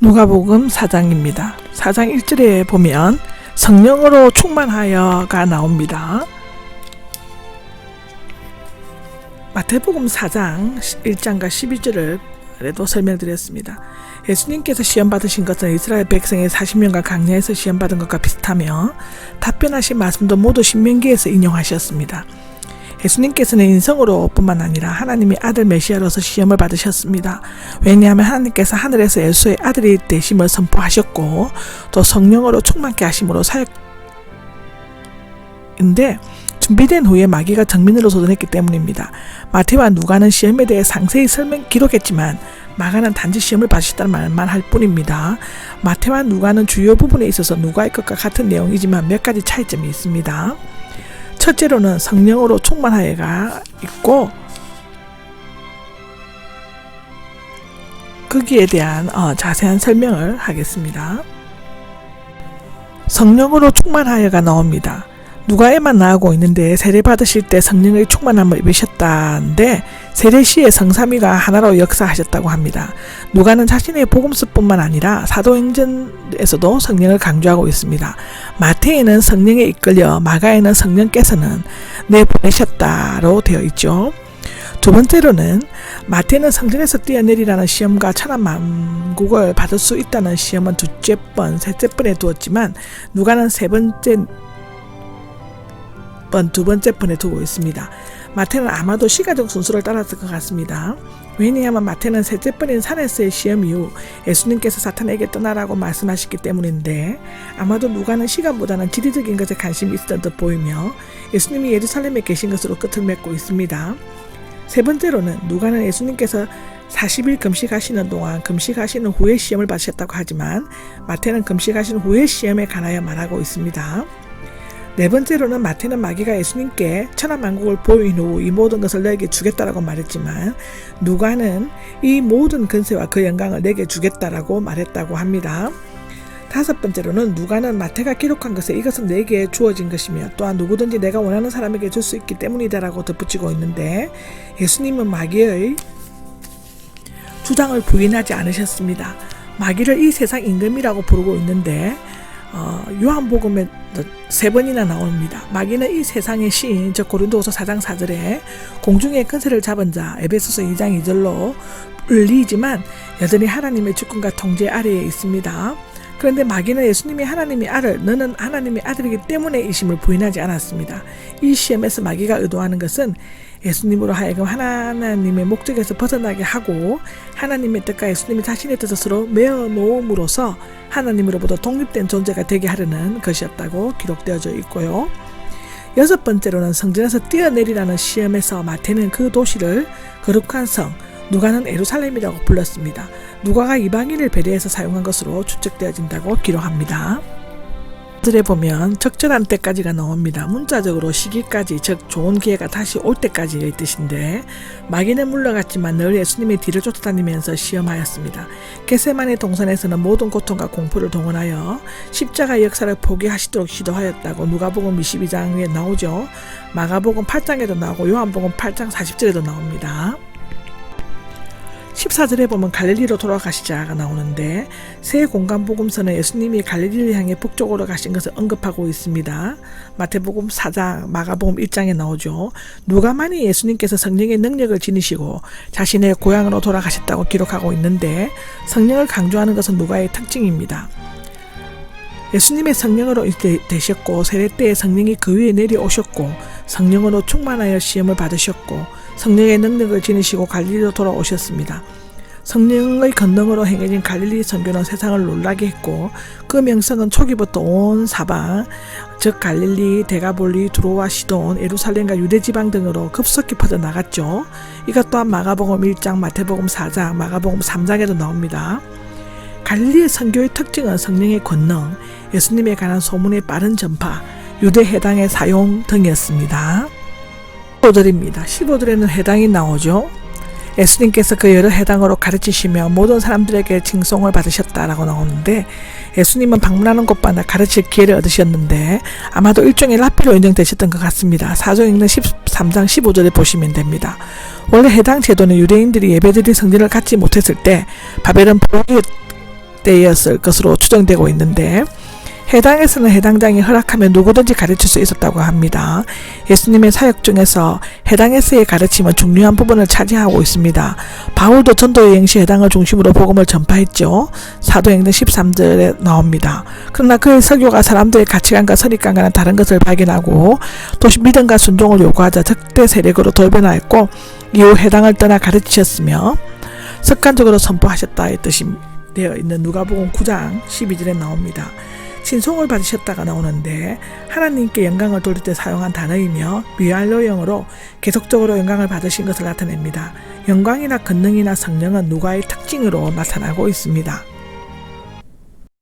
누가복음 4장입니다. 4장 1절에 보면 성령으로 충만하여가 나옵니다. 마태복음 4장 1장과 12절에도 설명드렸습니다. 예수님께서 시험 받으신 것은 이스라엘 백성의 40년간 광야에서 시험 받은 것과 비슷하며 답변하신 말씀도 모두 신명기에서 인용하셨습니다. 예수님께서는 인성으로 뿐만 아니라 하나님의 아들 메시아로서 시험을 받으셨습니다. 왜냐하면 하나님께서 하늘에서 예수의 아들이 되심을 선포하셨고 또 성령으로 충만케 하심으로 사역인데 준비된 후에 마귀가 정민으로 도전했기 때문입니다. 마태와 누가는 시험에 대해 상세히 기록했지만 마가는 단지 시험을 받으셨다는 말만 할 뿐입니다. 마태와 누가는 주요 부분에 있어서 누가의 것과 같은 내용이지만 몇 가지 차이점이 있습니다. 첫째로는 성령으로 충만하여가 있고 거기에 대한 자세한 설명을 하겠습니다. 성령으로 충만하여가 나옵니다. 누가에만 나오고 있는데 세례 받으실 때 성령의 충만함을 입으셨다는데 세례 시에 성삼위가 하나로 역사하셨다고 합니다. 누가는 자신의 복음서뿐만 아니라 사도행전에서도 성령을 강조하고 있습니다. 마태에는 성령에 이끌려 마가에는 성령께서는 내보내셨다로 되어 있죠. 두 번째로는 마태는 성전에서 뛰어내리라는 시험과 천하만국을 받을 수 있다는 시험은 셋째 번에 두었지만 누가는 두 번째 번에 두고 있습니다. 마태는 아마도 시가적 순서를 따랐을 것 같습니다. 왜냐하면 마태는 셋째 번인 산에서의 시험 이후 예수님께서 사탄에게 떠나라고 말씀하셨기 때문인데 아마도 누가는 시간보다는 지리적인 것에 관심이 있었던 듯 보이며 예수님이 예루살렘에 계신 것으로 끝을 맺고 있습니다. 세 번째로는 누가는 예수님께서 40일 금식하시는 동안 금식하시는 후에 시험을 받으셨다고 하지만 마태는 금식하신 후에 시험에 관하여 말하고 있습니다. 네 번째로는 마태는 마귀가 예수님께 천하만국을 보인 후 이 모든 것을 너에게 주겠다라고 말했지만 누가는 이 모든 근세와 그 영광을 내게 주겠다라고 말했다고 합니다. 다섯 번째로는 누가는 마태가 기록한 것에 이것은 내게 주어진 것이며 또한 누구든지 내가 원하는 사람에게 줄 수 있기 때문이다라고 덧붙이고 있는데 예수님은 마귀의 주장을 부인하지 않으셨습니다. 마귀를 이 세상 임금이라고 부르고 있는데 요한복음에 3번이나 나옵니다. 마귀는 이 세상의 신, 즉 고린도후서 4장 4절에 공중의 권세를 잡은 자, 에베소서 2장 2절로 울리지만 여전히 하나님의 주권과 통제 아래에 있습니다. 그런데 마귀는 예수님이 하나님의 아들, 너는 하나님의 아들이기 때문에 이심을 부인하지 않았습니다. 이 시험에서 마귀가 의도하는 것은 예수님으로 하여금 하나님의 목적에서 벗어나게 하고 하나님의 뜻과 예수님이 자신의 뜻을 서로 메어 놓음으로써 하나님으로부터 독립된 존재가 되게 하려는 것이었다고 기록되어져 있고요. 여섯 번째로는 성전에서 뛰어내리라는 시험에서 마태는 그 도시를 거룩한 성, 누가는 예루살렘이라고 불렀습니다. 누가가 이방인을 배려해서 사용한 것으로 추측되어진다고 기록합니다. 들에 보면 적절한 때까지가 나옵니다. 문자적으로 시기까지, 즉 좋은 기회가 다시 올 때까지의 뜻인데 마귀는 물러갔지만 늘 예수님의 뒤를 쫓아다니면서 시험하였습니다. 겟세마네 동산에서는 모든 고통과 공포를 동원하여 십자가 역사를 포기하시도록 시도하였다고 누가복음 22장에 나오죠. 마가복음 8장에도 나오고 요한복음 8장 40절에도 나옵니다. 14절에 보면 갈릴리로 돌아가시자가 나오는데 새 공간복음서는 예수님이 갈릴리를 향해 북쪽으로 가신 것을 언급하고 있습니다. 마태복음 4장, 마가복음 1장에 나오죠. 누가만이 예수님께서 성령의 능력을 지니시고 자신의 고향으로 돌아가셨다고 기록하고 있는데 성령을 강조하는 것은 누가의 특징입니다. 예수님의 성령으로 되셨고 세례 때에 성령이 그 위에 내려오셨고 성령으로 충만하여 시험을 받으셨고 성령의 능력을 지니시고 갈릴리로 돌아오셨습니다. 성령의 권능으로 행해진 갈릴리 선교는 세상을 놀라게 했고 그 명성은 초기부터 온 사방, 즉 갈릴리, 데가볼리, 두로와 시돈, 예루살렘과 유대지방 등으로 급속히 퍼져나갔죠. 이것 또한 마가복음 1장, 마태복음 4장, 마가복음 3장에도 나옵니다. 갈릴리의 선교의 특징은 성령의 권능, 예수님에 관한 소문의 빠른 전파, 유대 해당의 사용 등이었습니다. 15절입니다. 15절에는 해당이 나오죠. 예수님께서 그 여러 해당으로 가르치시며 모든 사람들에게 칭송을 받으셨다라고 나오는데 예수님은 방문하는 곳마다 가르칠 기회를 얻으셨는데 아마도 일종의 랍비로 인정되셨던 것 같습니다. 사도행전 13장 15절에 보시면 됩니다. 원래 해당 제도는 유대인들이 예배드릴 성전을 갖지 못했을 때 바벨론 포로기에 때였을 것으로 추정되고 있는데 해당에서는 해당장이 허락하면 누구든지 가르칠 수 있었다고 합니다. 예수님의 사역 중에서 해당에서의 가르침은 중요한 부분을 차지하고 있습니다. 바울도 전도 여행 시 해당을 중심으로 복음을 전파했죠. 사도행전 13절에 나옵니다. 그러나 그의 설교가 사람들의 가치관과 선입관과는 다른 것을 발견하고 또 믿음과 순종을 요구하자 적대 세력으로 돌변하였고 이후 해당을 떠나 가르치셨으며 습관적으로 선포하셨다의 뜻이 되어 있는 누가복음 9장 12절에 나옵니다. 신송을 받으셨다가 나오는데 하나님께 영광을 돌릴 때 사용한 단어이며 위알로형으로 계속적으로 영광을 받으신 것을 나타냅니다. 영광이나 권능이나 성령은 누가의 특징으로 나타나고 있습니다.